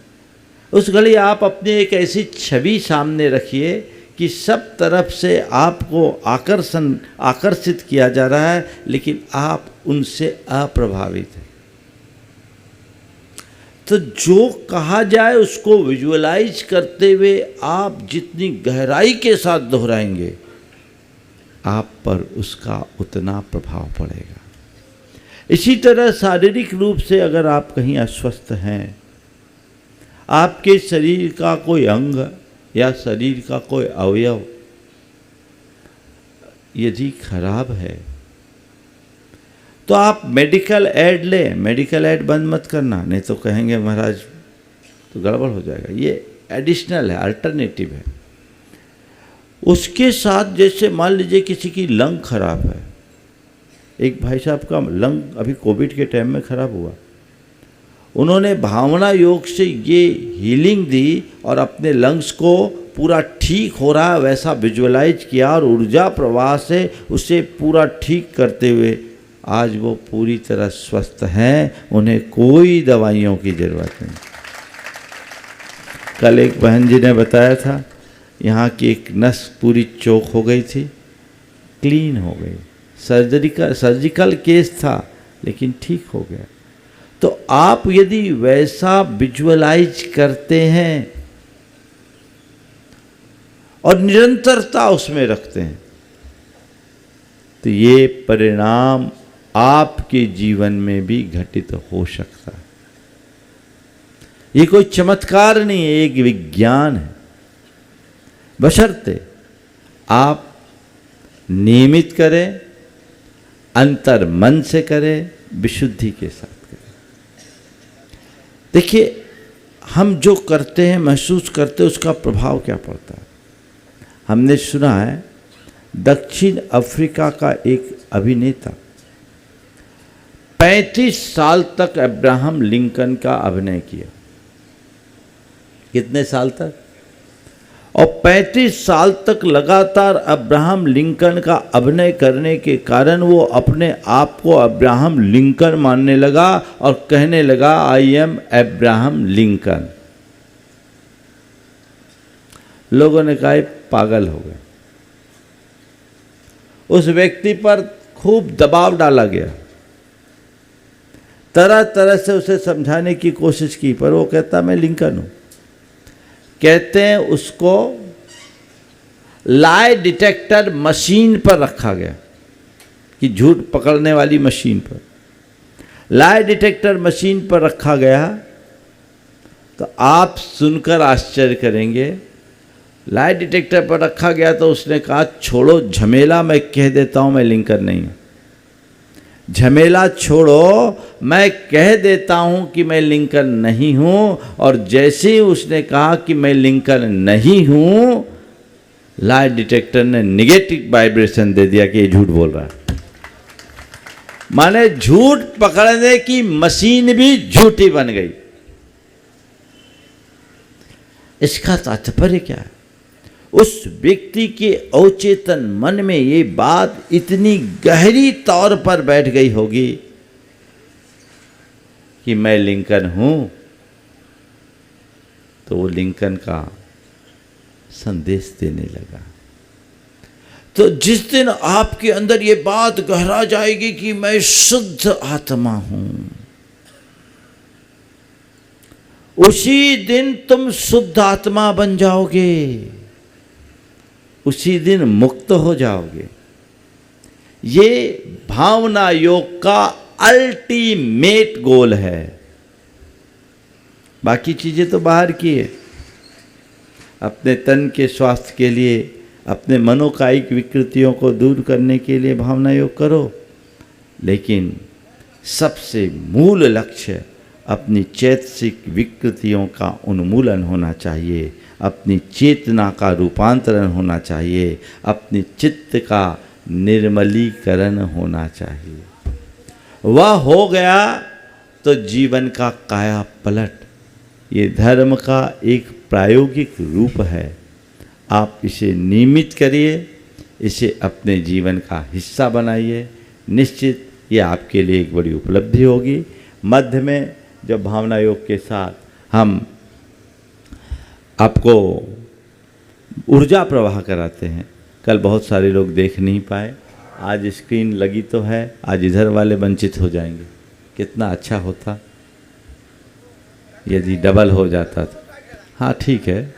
उस घड़ी आप अपनी एक ऐसी छवि सामने रखिए कि सब तरफ से आपको आकर्षित किया जा रहा है, लेकिन आप उनसे अप्रभावित हैं। तो जो कहा जाए उसको विजुअलाइज करते हुए आप जितनी गहराई के साथ दोहराएंगे, आप पर उसका उतना प्रभाव पड़ेगा। इसी तरह शारीरिक रूप से अगर आप कहीं अस्वस्थ हैं, आपके शरीर का कोई अंग या शरीर का कोई अवयव यदि खराब है, तो आप मेडिकल एड लें। मेडिकल एड बंद मत करना, नहीं तो कहेंगे महाराज तो गड़बड़ हो जाएगा। ये एडिशनल है, अल्टरनेटिव है। उसके साथ जैसे मान लीजिए किसी की लंग खराब है, एक भाई साहब का लंग अभी कोविड के टाइम में खराब हुआ, उन्होंने भावना योग से ये हीलिंग दी और अपने लंग्स को पूरा ठीक हो रहा है वैसा विजुअलाइज किया और ऊर्जा प्रवाह से उसे पूरा ठीक करते हुए आज वो पूरी तरह स्वस्थ हैं, उन्हें कोई दवाइयों की ज़रूरत नहीं। कल एक बहन जी ने बताया था, यहाँ की एक नस पूरी चौक हो गई थी, क्लीन हो गई। सर्जिकल केस था लेकिन ठीक हो गया। तो आप यदि वैसा विजुअलाइज करते हैं और निरंतरता उसमें रखते हैं, तो ये परिणाम आपके जीवन में भी घटित हो सकता है। ये कोई चमत्कार नहीं है, एक विज्ञान है, बशर्ते आप नियमित करें, अंतर मन से करें, विशुद्धि के साथ करें। देखिए, हम जो करते हैं, महसूस करते हैं, उसका प्रभाव क्या पड़ता है। हमने सुना है दक्षिण अफ्रीका का एक अभिनेता 35 साल तक अब्राहम लिंकन का अभिनय किया। कितने साल तक? और 35 साल तक लगातार अब्राहम लिंकन का अभिनय करने के कारण वो अपने आप को अब्राहम लिंकन मानने लगा और कहने लगा, आई एम अब्राहम लिंकन। लोगों ने कहा पागल हो गए। उस व्यक्ति पर खूब दबाव डाला गया, तरह तरह से उसे समझाने की कोशिश की, पर वो कहता मैं लिंकन हूं। कहते हैं उसको लाई डिटेक्टर मशीन पर रखा गया, कि झूठ पकड़ने वाली मशीन पर, लाई डिटेक्टर मशीन पर रखा गया। तो आप सुनकर आश्चर्य करेंगे, लाई डिटेक्टर पर रखा गया तो उसने कहा छोड़ो झमेला, मैं कह देता हूं मैं लिंकन नहीं हूं। झमेला छोड़ो, मैं कह देता हूं कि मैं लिंकन नहीं हूं। और जैसे ही उसने कहा कि मैं लिंकन नहीं हूं, लाई डिटेक्टर ने निगेटिव वाइब्रेशन दे दिया कि ये झूठ बोल रहा है। माने झूठ पकड़ने की मशीन भी झूठी बन गई। इसका तात्पर्य क्या है? उस व्यक्ति के अवचेतन मन में ये बात इतनी गहरी तौर पर बैठ गई होगी कि मैं लिंकन हूं, तो वो लिंकन का संदेश देने लगा। तो जिस दिन आपके अंदर ये बात गहरा जाएगी कि मैं शुद्ध आत्मा हूं, उसी दिन तुम शुद्ध आत्मा बन जाओगे, उसी दिन मुक्त हो जाओगे। ये भावना योग का अल्टीमेट गोल है। बाकी चीजें तो बाहर की है। अपने तन के स्वास्थ्य के लिए, अपने मनोकायिक विकृतियों को दूर करने के लिए भावना योग करो, लेकिन सबसे मूल लक्ष्य अपनी चैतसिक विकृतियों का उन्मूलन होना चाहिए, अपनी चेतना का रूपांतरण होना चाहिए, अपनी चित्त का निर्मलीकरण होना चाहिए। वह हो गया तो जीवन का काया पलट। ये धर्म का एक प्रायोगिक रूप है। आप इसे नियमित करिए, इसे अपने जीवन का हिस्सा बनाइए। निश्चित ये आपके लिए एक बड़ी उपलब्धि होगी। मध्य में जब भावना योग के साथ हम आपको ऊर्जा प्रवाह कराते हैं। कल बहुत सारे लोग देख नहीं पाए, आज स्क्रीन लगी तो है, आज इधर वाले वंचित हो जाएंगे। कितना अच्छा होता यदि डबल हो जाता तो। हाँ ठीक है,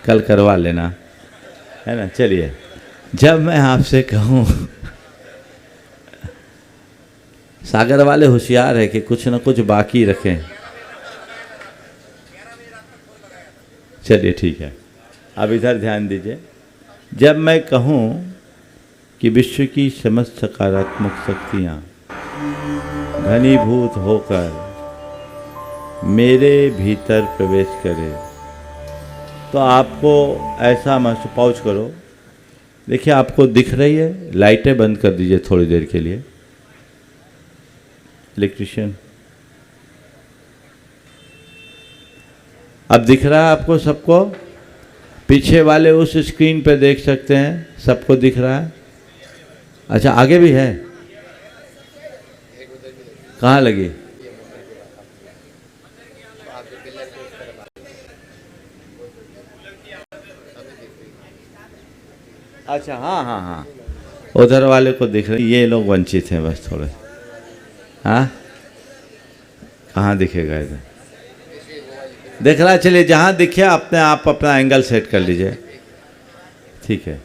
कल करवा लेना, है ना। चलिए, जब मैं आपसे कहूँ, सागर वाले होशियार है कि कुछ ना कुछ बाकी रखें। चलिए ठीक है, अब इधर ध्यान दीजिए। जब मैं कहूँ कि विश्व की समस्त सकारात्मक शक्तियाँ घनीभूत होकर मेरे भीतर प्रवेश करें, तो आपको ऐसा महसूस, पॉज करो, देखिए आपको दिख रही है। लाइटें बंद कर दीजिए थोड़ी देर के लिए, इलेक्ट्रिशियन। अब दिख रहा है आपको सबको? पीछे वाले उस स्क्रीन पे देख सकते हैं, सबको दिख रहा है? अच्छा, आगे भी है? कहाँ लगी? अच्छा, हाँ हाँ हाँ, उधर वाले को दिख रहे, ये लोग वंचित हैं बस थोड़े। हाँ, कहाँ दिखेगा इधर? देख रहा, चलिए जहाँ दिखे अपने आप अपना एंगल सेट कर लीजिए, ठीक है।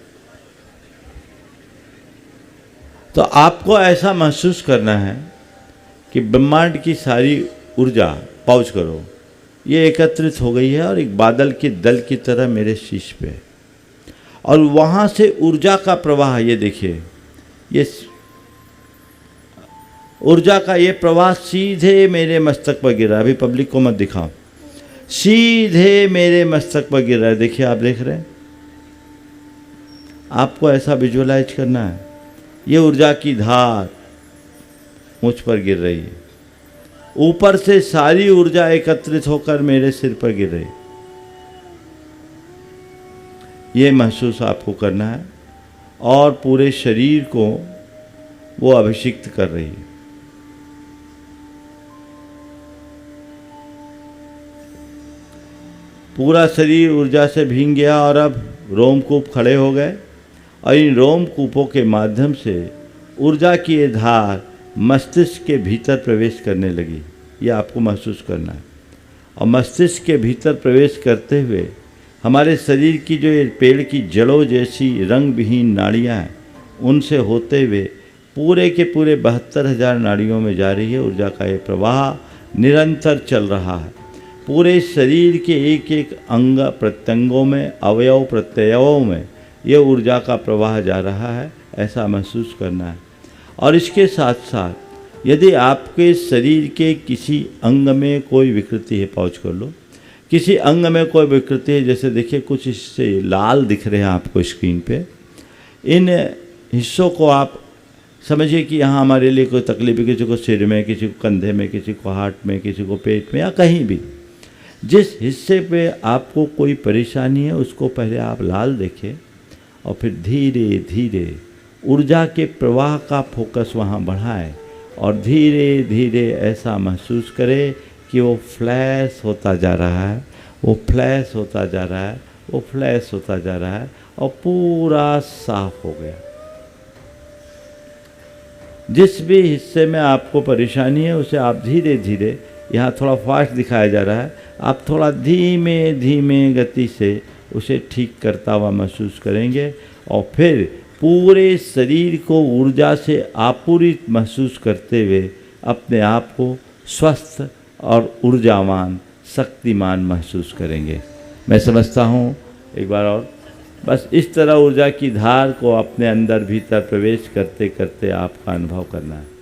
तो आपको ऐसा महसूस करना है कि ब्रह्मांड की सारी ऊर्जा, पॉज करो, ये एकत्रित हो गई है और एक बादल के दल की तरह मेरे शीश पे, और वहाँ से ऊर्जा का प्रवाह, ये देखिए, ये ऊर्जा का ये प्रवाह सीधे मेरे मस्तक पर गिरा। अभी पब्लिक को मत दिखाओ, सीधे मेरे मस्तक पर गिर रहा है। देखिए, आप देख रहे हैं, आपको ऐसा विजुअलाइज करना है, ये ऊर्जा की धार मुझ पर गिर रही है, ऊपर से सारी ऊर्जा एकत्रित होकर मेरे सिर पर गिर रही है। ये महसूस आपको करना है, और पूरे शरीर को वो अभिषिक्त कर रही है। पूरा शरीर ऊर्जा से भीग गया और अब रोमकूप खड़े हो गए, और इन रोमकूपों के माध्यम से ऊर्जा की ये धार मस्तिष्क के भीतर प्रवेश करने लगी। ये आपको महसूस करना है, और मस्तिष्क के भीतर प्रवेश करते हुए हमारे शरीर की जो ये पेड़ की जड़ों जैसी रंग विहीन नाड़ियाँ हैं, उनसे होते हुए पूरे के पूरे 72,000 नाड़ियों में जा रही है। ऊर्जा का ये प्रवाह निरंतर चल रहा है। पूरे शरीर के एक एक अंग प्रत्यंगों में, अवयव प्रत्ययों में ये ऊर्जा का प्रवाह जा रहा है, ऐसा महसूस करना है। और इसके साथ साथ यदि आपके शरीर के किसी अंग में कोई विकृति है, पॉज कर लो, किसी अंग में कोई विकृति है, जैसे देखिए कुछ हिस्से लाल दिख रहे हैं आपको स्क्रीन पे, इन हिस्सों को आप समझिए कि यहाँ हमारे लिए कोई तकलीफ है, किसी को सिर में, किसी को कंधे में, किसी को हार्ट में, किसी को पेट में, या कहीं भी जिस हिस्से पे आपको कोई परेशानी है उसको पहले आप लाल देखें, और फिर धीरे धीरे ऊर्जा के प्रवाह का फोकस वहाँ बढ़ाएं, और धीरे धीरे ऐसा महसूस करें कि वो फ्लैश होता जा रहा है, वो फ्लैश होता जा रहा है, वो फ्लैश होता जा रहा है, और पूरा साफ हो गया। जिस भी हिस्से में आपको परेशानी है उसे आप धीरे धीरे, यहाँ थोड़ा फास्ट दिखाया जा रहा है, आप थोड़ा धीमे धीमे गति से उसे ठीक करता हुआ महसूस करेंगे, और फिर पूरे शरीर को ऊर्जा से आपूरित महसूस करते हुए अपने आप को स्वस्थ और ऊर्जावान, शक्तिमान महसूस करेंगे। मैं समझता हूँ, एक बार और बस इस तरह ऊर्जा की धार को अपने अंदर भीतर प्रवेश करते करते आपका अनुभव करना है।